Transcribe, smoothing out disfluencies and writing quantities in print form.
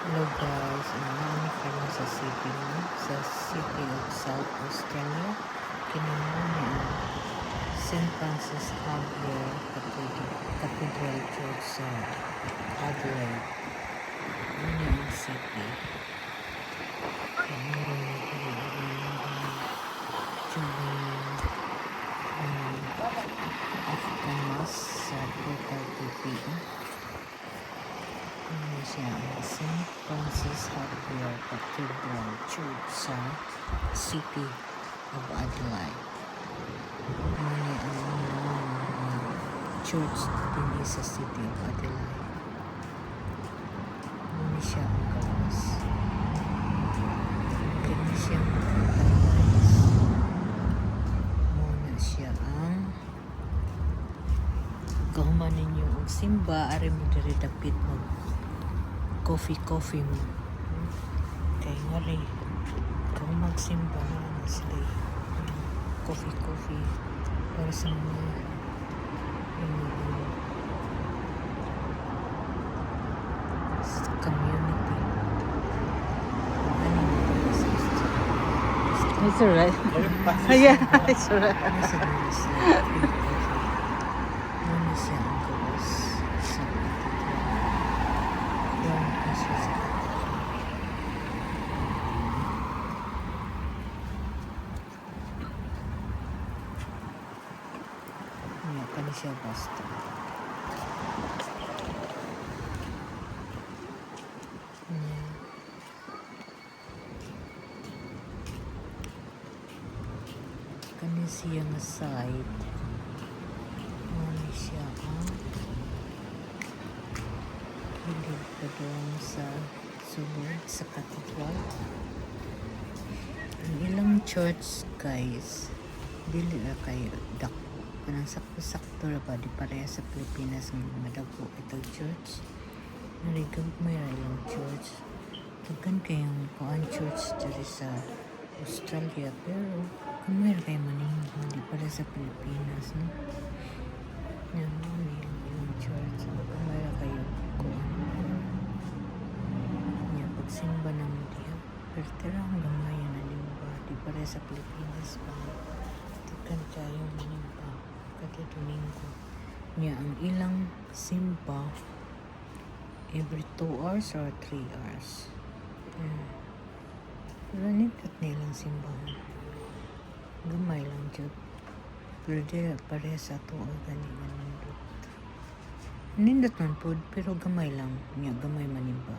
Hello guys, naami kami sa city of South Australia. Kinamo ni St. Francis Xavier Cathedral Church sa Adelaide. Ano ang city? Meron na African Mass sa 2:30 p.m. Ano siya ang St. Francis Xavier Cathedral Church sa City of Adelaide. Ano ang church din sa City of Adelaide. Ano siya ang gawas. Ano siya ang gawas. Muna siya ang kahuman ninyo ang simba, ari mo diri dapit mag coffee mo. Kaya nga rin, kung magsimba na lang sila coffee para sa mga sa community. It's alright. Yeah, it's alright. Ano siya ang gawas sa kani siya basta. Kani siya nga side. Ano siya ang hilig pa doon sa sulod sa cathedral. Ang ilang church guys, dili na kayo dako. Kanang sakto-sakto na ba, di pareha sa Pilipinas ng mga dako itong church. Narigag may ilang church. Tugan kayong kuan church dito sa Australia, pero kung mayroon kayo maningin, di pareha sa Pilipinas, no? Yan, may ilang church. Kung mayroon kayo kuan. Yan, pagsimba naman diya. Pero tarang gamayan na limba, di pareha sa Pilipinas pa. Tugan kayong manimba. Kada Domingo niya ang ilang simba every 2 hours or 3 hours. Pero nindot nilang simbahan. Gamay lang dyan. Pero di pareha sa 2 or ganingan nindot. Nindot man po, pero gamay lang. Niya, gamay manimba.